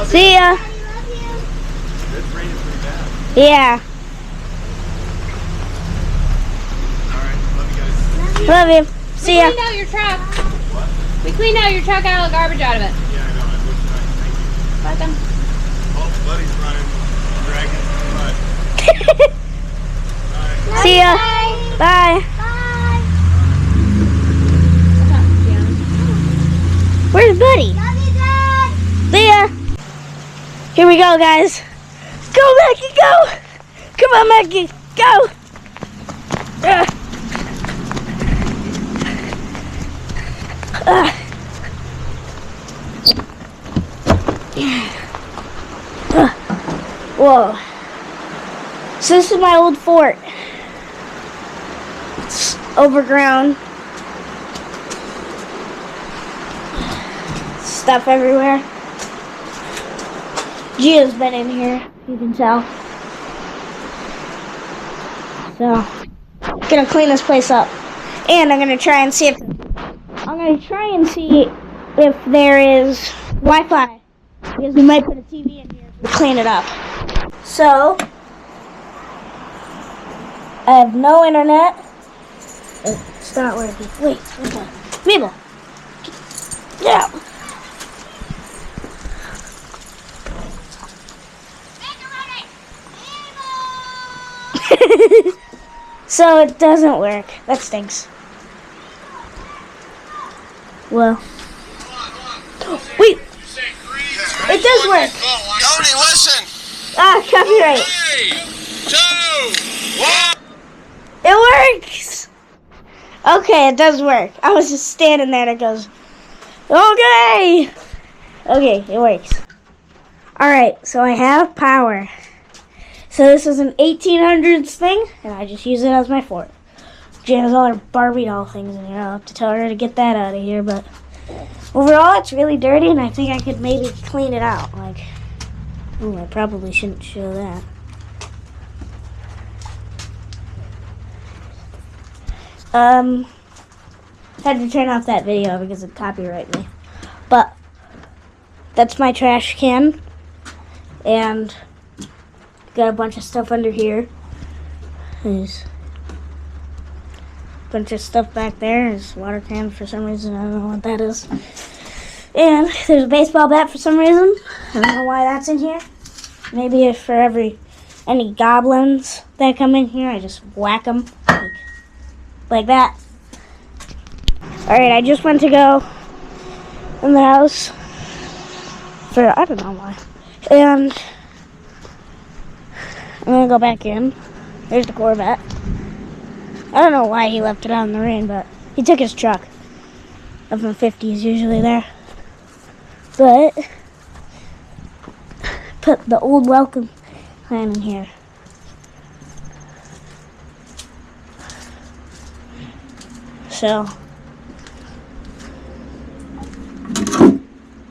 See ya. It's raining pretty bad. Yeah. Alright, love you guys. Love you. See ya. We cleaned out your truck. What? We cleaned out your truck, got all the garbage out of it. Yeah, I know. I looked tonight. Thank you. Welcome. Oh, buddy's running. Dragging. Bye. Bye. See ya. Bye. Where's Buddy? See ya. Here we go, guys. Go, Mackie, go. Come on, Mackie, go. Whoa. So this is my old fort. It's overgrown. Stuff everywhere. Gia's been in here, you can tell. So, I'm gonna clean this place up. And I'm gonna try and see if there is Wi-Fi. Because we might put a TV in here to clean it up. So, I have no internet. It's not working. Wait, Mabel. Get out. So it doesn't work. That stinks. Well. Wait. It does work. Tony, listen. Ah, copyright. 3, 2, 1. It works. Okay, it does work. I was just standing there and it goes, okay. Okay, it works. Alright, so I have power. So this is an 1800's thing, and I just use it as my fort. Jan has all her Barbie doll things in here. I'll have to tell her to get that out of here, but overall it's really dirty, and I think I could maybe clean it out. Like, oh, I probably shouldn't show that. Had to turn off that video because it copyrighted me. But that's my trash can, and got a bunch of stuff under here. There's a bunch of stuff back there. There's a water can for some reason. I don't know what that is. And there's a baseball bat for some reason. I don't know why that's in here. Maybe if for any goblins that come in here, I just whack them like that. Alright, I just went to go in the house for, I don't know why. And I'm gonna go back in. There's the Corvette. I don't know why he left it out in the rain, but he took his truck. F-150 is usually there. But put the old welcome plan in here. So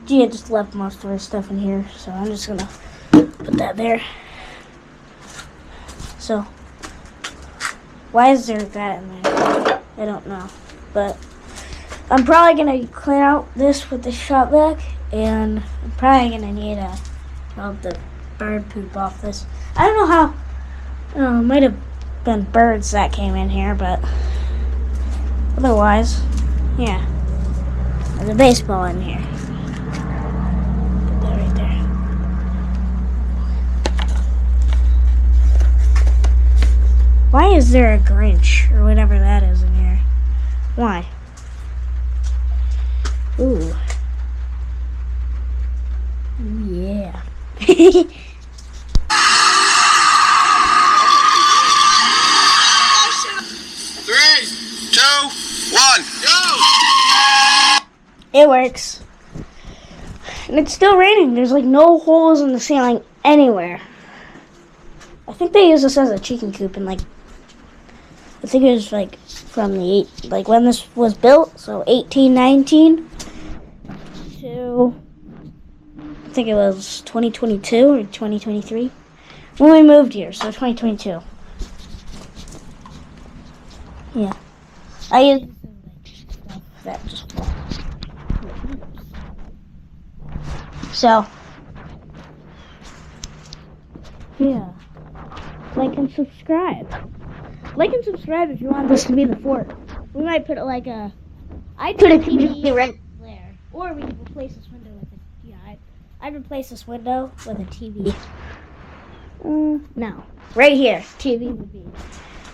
Gia just left most of her stuff in here, so I'm just gonna put that there. So, why is there that in there? I don't know. But I'm probably going to clean out this with the shop vac, and I'm probably going to need to help the bird poop off this. I don't know how, it might have been birds that came in here, but otherwise, yeah. There's a baseball in here. Put that right there. Why is there a Grinch or whatever that is in here? Why? Ooh. Yeah. 3, 2, 1, go! It works. And it's still raining. There's like no holes in the ceiling anywhere. I think they use this as a chicken coop, and like, I think it was like from when this was built, so 1819 to I think it was 2022 or 2023 when we moved here, so 2022. Yeah, I use stuff that just so Yeah. Like and subscribe. Like and subscribe if you want this to be the fort. We might put it like a... I'd put a TV right there. Or we could replace this window with a... Yeah, I'd replace this window with a TV. No. Right here. TV would be...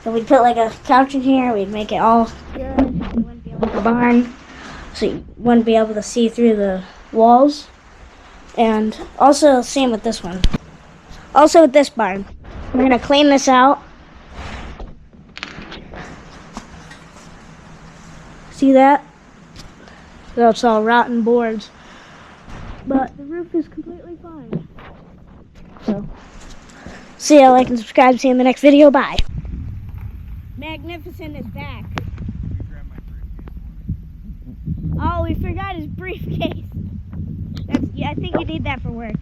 So we'd put like a couch in here. We'd make it all good. We wouldn't be able to barn. So you wouldn't be able to see through the walls. And also, same with this one. Also with this barn. We're going to clean this out. See that? So it's all rotten boards. But the roof is completely fine. So, see ya, like and subscribe. See you in the next video. Bye. Magnificent is back. Oh, we forgot his briefcase. Yeah, I think you need that for work.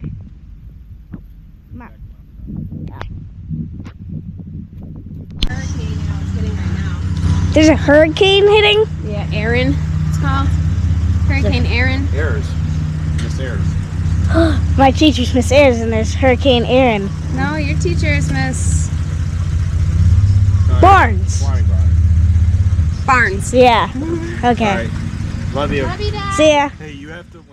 Hurricane, it's hitting right now. There's a hurricane hitting? Yeah, Aaron, it's called. Hurricane Aaron. Ayers. Miss Ayers. My teacher's Miss Ayers, and there's Hurricane Aaron. No, your teacher is Miss Barnes. Barnes. Yeah. Okay. All right. Love you. Love you, Dad. See ya. Hey, you have to...